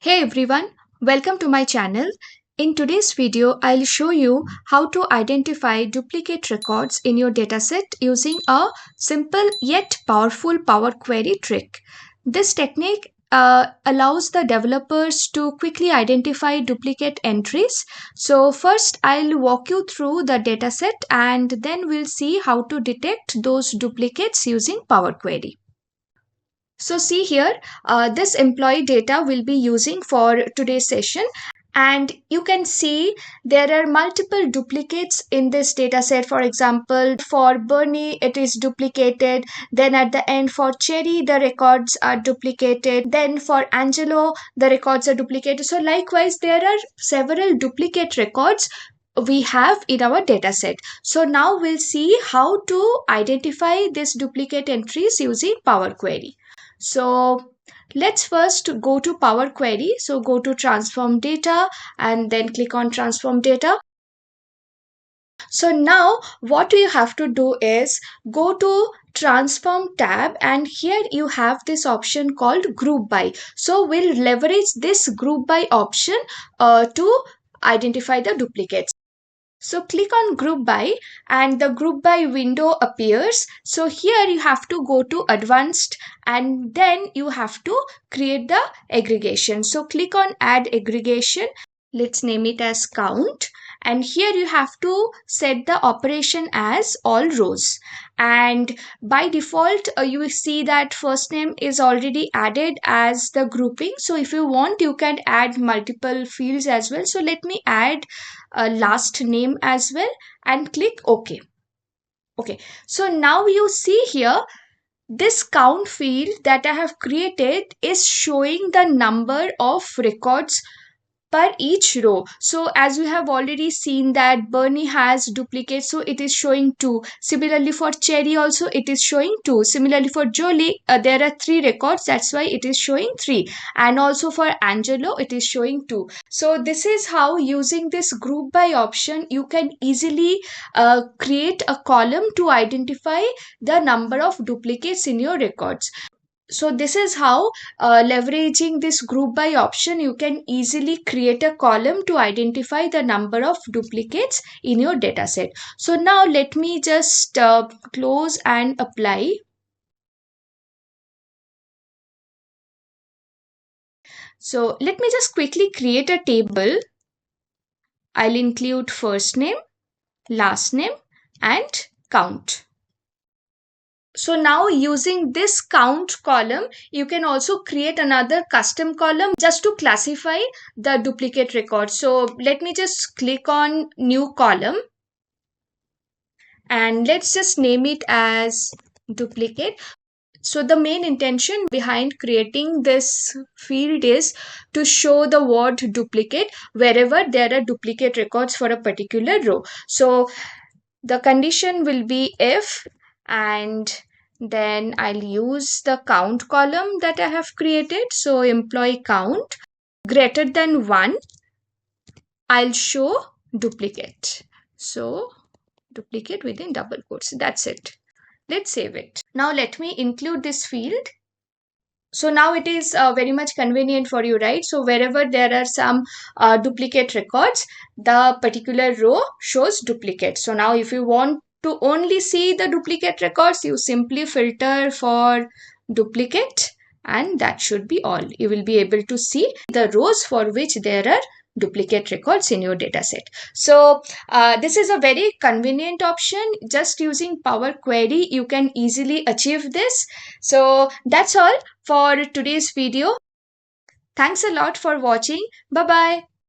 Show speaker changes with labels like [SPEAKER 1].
[SPEAKER 1] Hey everyone, welcome to my channel. In today's video, I'll show you how to identify duplicate records in your dataset using a simple yet powerful Power Query trick. This technique allows the developers to quickly identify duplicate entries. So first, I'll walk you through the dataset and then we'll see how to detect those duplicates using Power Query. So see here, this employee data we'll be using for today's session. And you can see there are multiple duplicates in this data set. For example, for Bernie, it is duplicated. Then at the end for Cherry, the records are duplicated. Then for Angelo, the records are duplicated. So likewise, there are several duplicate records we have in our data set. So now we'll see how to identify these duplicate entries using Power Query. So let's first go to Power Query. So go to Transform Data and then click on Transform Data. So now what you have to do is go to Transform tab, and here you have this option called Group By. So we'll leverage this Group By option to identify the duplicates. So click on Group By and the Group By window appears. So here you have to go to Advanced and then you have to create the aggregation. So click on Add Aggregation. Let's name it as Count. And here you have to set the operation as all rows. And by default, you will see that first name is already added as the grouping. So if you want, you can add multiple fields as well. So let me add a last name as well and click OK. Okay, so now you see here this count field that I have created is showing the number of records per each row. So as we have already seen that Bernie has duplicates, so it is showing 2. Similarly for Cherry also it is showing 2. Similarly for Jolie, there are 3 records, that's why it is showing 3. And also for Angelo it is showing 2. So this is how, using this Group By option, you can easily create a column to identify the number of duplicates in your records. So this is how, leveraging this Group By option, you can easily create a column to identify the number of duplicates in your dataset. So now let me just close and apply. So let me just quickly create a table. I'll include first name, last name and count. So now using this count column, you can also create another custom column just to classify the duplicate records. So let me just click on new column and let's just name it as duplicate. So the main intention behind creating this field is to show the word duplicate wherever there are duplicate records for a particular row. So the condition will be if, and then I'll use the count column that I have created. So employee count greater than 1, I'll show duplicate. So duplicate within double quotes. That's it. Let's save it. Now let me include this field. So now it is very much convenient for you, right? So wherever there are some duplicate records, the particular row shows duplicate. So now if you want to only see the duplicate records, you simply filter for duplicate and that should be all. You will be able to see the rows for which there are duplicate records in your dataset. So this is a very convenient option. Just using Power Query, you can easily achieve this. So that's all for today's video. Thanks a lot for watching. Bye bye.